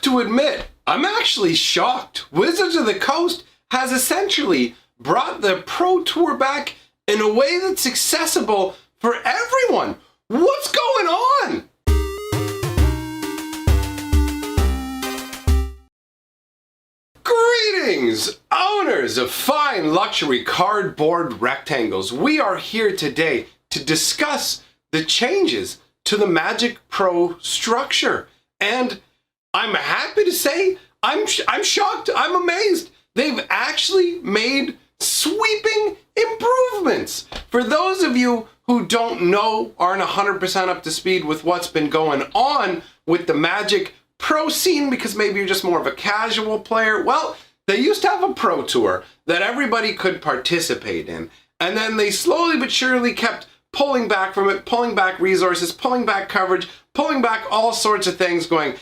to admit, I'm actually shocked. Wizards of the Coast has essentially brought the Pro Tour back in a way that's accessible for everyone. What's going on? Greetings, owners of fine luxury cardboard rectangles. We are here today to discuss the changes to the Magic Pro structure. And I'm happy to say I'm shocked. I'm amazed. They've actually made sweeping improvements. For those of you who don't know, aren't 100% up to speed with what's been going on with the Magic Pro scene, because maybe you're just more of a casual player, well, they used to have a Pro Tour that everybody could participate in. And then they slowly but surely kept pulling back from it, pulling back resources, pulling back coverage, pulling back all sorts of things, going,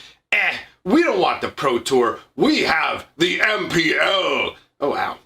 we don't want the Pro Tour. We have the MPL. Oh, wow.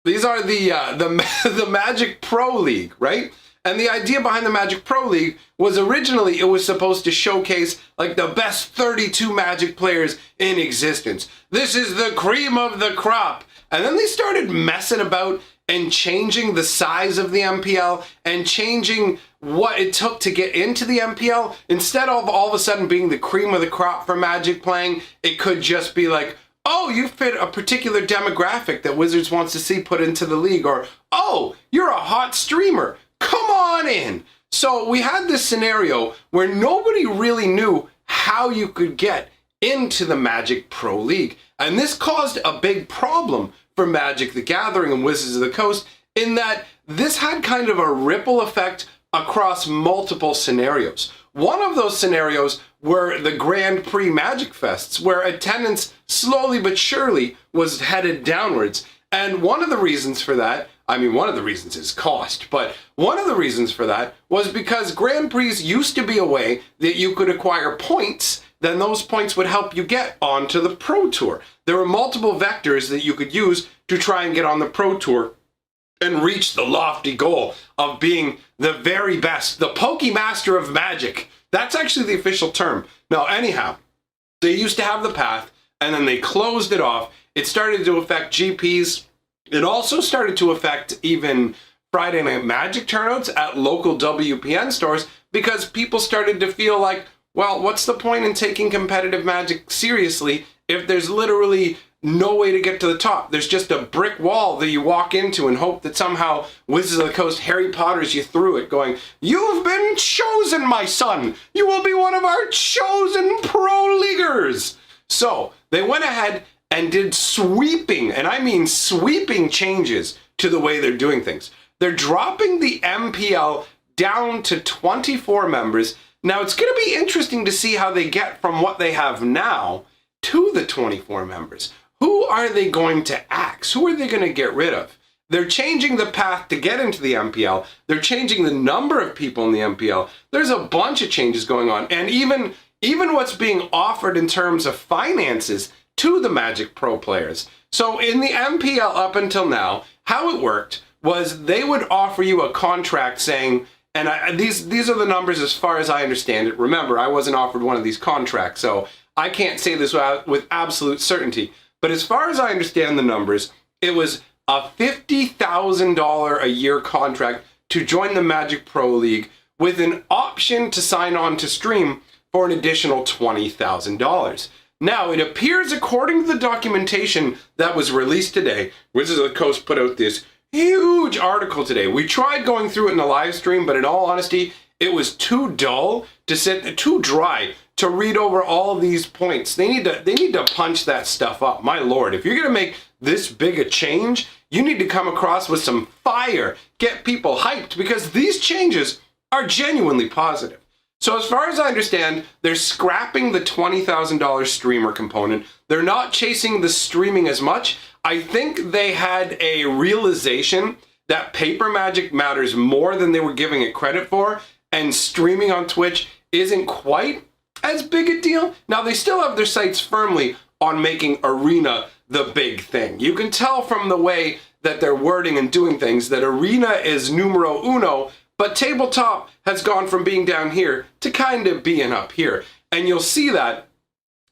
These are the Magic Pro League, right? And the idea behind the Magic Pro League was originally it was supposed to showcase like the best 32 Magic players in existence. This is the cream of the crop. And then they started messing about and changing the size of the MPL and changing what it took to get into the MPL. Instead of all of a sudden being the cream of the crop for Magic playing, it could just be like, oh, you fit a particular demographic that Wizards wants to see put into the league, or, oh, you're a hot streamer. Come on in. So we had this scenario where nobody really knew how you could get into the Magic Pro League. And this caused a big problem for Magic the Gathering and Wizards of the Coast in that this had kind of a ripple effect across multiple scenarios. One of those scenarios were the Grand Prix Magic Fests, where attendance slowly but surely was headed downwards. And one of the reasons for that, I mean, one of the reasons is cost, but one of the reasons for that was because Grand Prix used to be a way that you could acquire points, then those points would help you get onto the Pro Tour. There were multiple vectors that you could use to try and get on the Pro Tour and reach the lofty goal of being the very best, the Pokemaster of Magic. That's actually the official term. Now, anyhow, they used to have the path, and then they closed it off. It started to affect GPs. It also started to affect even Friday Night Magic turnouts at local WPN stores, because people started to feel like, well, what's the point in taking competitive Magic seriously if there's literally no way to get to the top? There's just a brick wall that you walk into and hope that somehow Wizards of the Coast Harry Potters you through it, going, you've been chosen, my son. You will be one of our chosen pro leaguers. So they went ahead and did sweeping, and I mean sweeping changes to the way they're doing things. They're dropping the MPL down to 24 members. Now it's going to be interesting to see how they get from what they have now to the 24 members. Who are they going to axe? Who are they going to get rid of? They're changing the path to get into the MPL. They're changing the number of people in the MPL. There's a bunch of changes going on. And even what's being offered in terms of finances to the Magic Pro players. So in the MPL up until now, how it worked was they would offer you a contract saying, and these are the numbers as far as I understand it. Remember, I wasn't offered one of these contracts, so I can't say this with absolute certainty. But as far as I understand the numbers, it was a $50,000 a year contract to join the Magic Pro League with an option to sign on to stream for an additional $20,000. Now, it appears, according to the documentation that was released today, Wizards of the Coast put out this huge article today. We tried going through it in the live stream, but in all honesty, it was too dull to sit, too dry to read over all these points. They need to punch that stuff up. My lord, if you're gonna make this big a change, you need to come across with some fire, get people hyped, because these changes are genuinely positive. So as far as I understand, they're scrapping the $20,000 streamer component. They're not chasing the streaming as much. I think they had a realization that paper Magic matters more than they were giving it credit for, and streaming on Twitch isn't quite as big a deal. Now, they still have their sights firmly on making Arena the big thing. You can tell from the way that they're wording and doing things that Arena is numero uno, but Tabletop has gone from being down here to kind of being up here. And you'll see that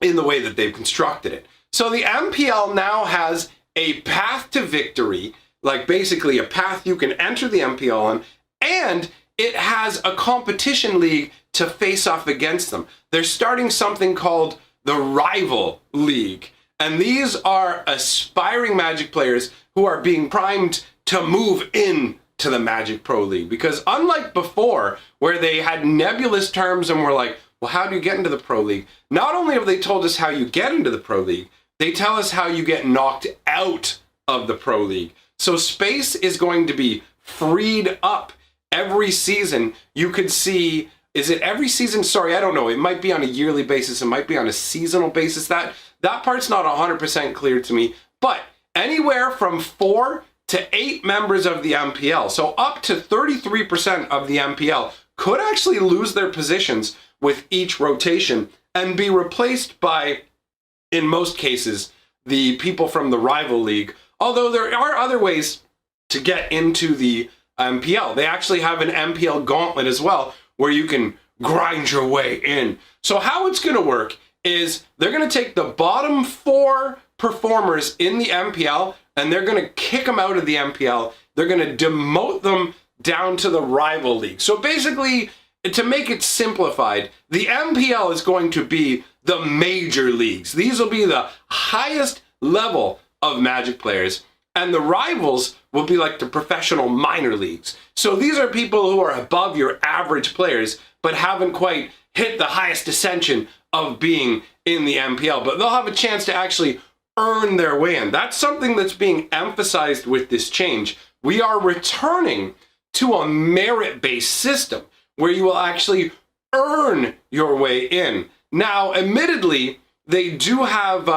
in the way that they've constructed it. So the MPL now has a path to victory, like basically a path you can enter the MPL on, and it has a competition league to face off against them. They're starting something called the Rival League. And these are aspiring Magic players who are being primed to move in to the Magic Pro League. Because unlike before, where they had nebulous terms and were like, well, how do you get into the Pro League? Not only have they told us how you get into the Pro League, they tell us how you get knocked out of the Pro League. So space is going to be freed up every season. You could see, is it every season? Sorry, I don't know. It might be on a yearly basis. It might be on a seasonal basis. That part's not 100% clear to me. But anywhere from 4 to 8 members of the MPL, so up to 33% of the MPL, could actually lose their positions with each rotation and be replaced by, in most cases, the people from the Rival League. Although there are other ways to get into the MPL. They actually have an MPL gauntlet as well, where you can grind your way in. So how it's going to work is they're going to take the bottom 4 performers in the MPL and they're going to kick them out of the MPL. They're going to demote them down to the Rival League. So basically, to make it simplified, the MPL is going to be the major leagues. These will be the highest level of Magic players, and the Rivals will be like the professional minor leagues. So these are people who are above your average players, but haven't quite hit the highest ascension of being in the MPL, but they'll have a chance to actually earn their way in. That's something that's being emphasized with this change. We are returning to a merit-based system where you will actually earn your way in. Now, admittedly, they do have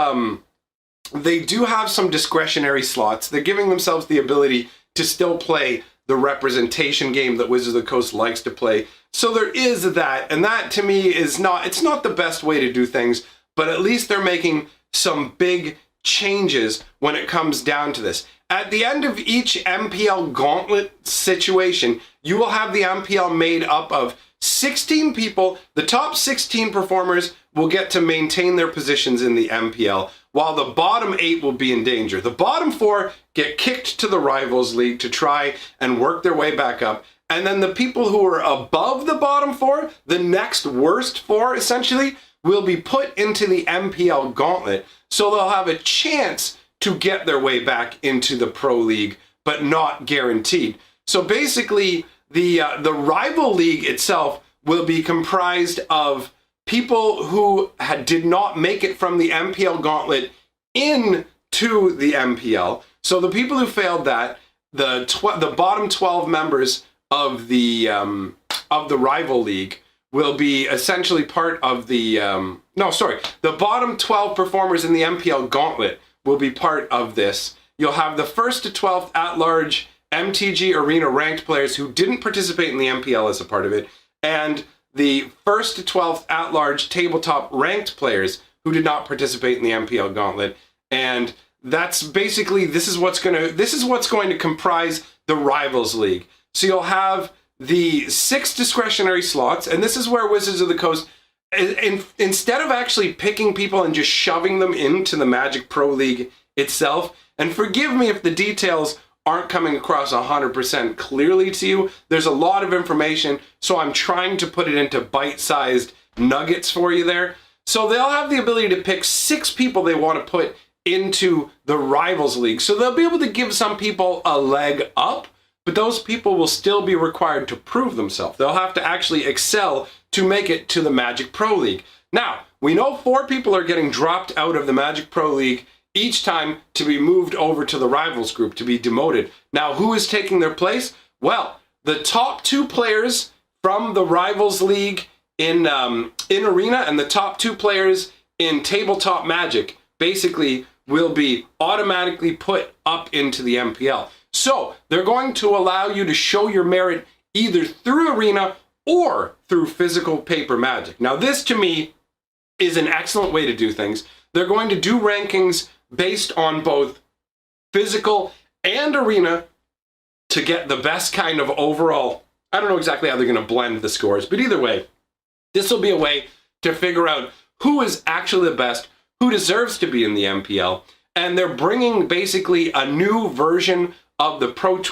some discretionary slots. They're giving themselves the ability to still play the representation game that Wizards of the Coast likes to play. So there is that, and that to me is it's not the best way to do things, but at least they're making some big changes when it comes down to this. At the end of each MPL gauntlet situation, you will have the MPL made up of 16 people. The top 16 performers will get to maintain their positions in the MPL, while the bottom 8 will be in danger. The bottom 4 get kicked to the Rivals League to try and work their way back up. And then the people who are above the bottom 4, the next worst 4 essentially, will be put into the MPL gauntlet. So they'll have a chance to get their way back into the Pro League, but not guaranteed. So basically, the Rival League itself will be comprised of people who did not make it from the MPL gauntlet into the MPL. So the people who failed that, the bottom 12 members of the Rival League will be essentially part of the the bottom 12 performers in the MPL gauntlet will be part of this. You'll have the 1st to 12th at-large MTG Arena ranked players who didn't participate in the MPL as a part of it, and the 1st to 12th at-large tabletop ranked players who did not participate in the MPL gauntlet. And that's basically, this is what's going to comprise the Rivals League. So you'll have the 6 discretionary slots, and this is where Wizards of the Coast, instead of actually picking people and just shoving them into the Magic Pro League itself, and forgive me if the details aren't coming across 100% clearly to you, there's a lot of information, so I'm trying to put it into bite-sized nuggets for you there. So they'll have the ability to pick 6 people they want to put into the Rivals League. So they'll be able to give some people a leg up, but those people will still be required to prove themselves. They'll have to actually excel to make it to the Magic Pro League. Now, we know 4 people are getting dropped out of the Magic Pro League each time to be moved over to the Rivals group, to be demoted. Now, who is taking their place? Well, the top 2 players from the Rivals League in Arena and the top 2 players in Tabletop Magic basically will be automatically put up into the MPL. So they're going to allow you to show your merit either through Arena or through physical paper Magic. Now this to me is an excellent way to do things. They're going to do rankings based on both physical and Arena to get the best kind of overall. I don't know exactly how they're going to blend the scores, but either way, this will be a way to figure out who is actually the best, who deserves to be in the MPL. And they're bringing basically a new version of the Pro Tour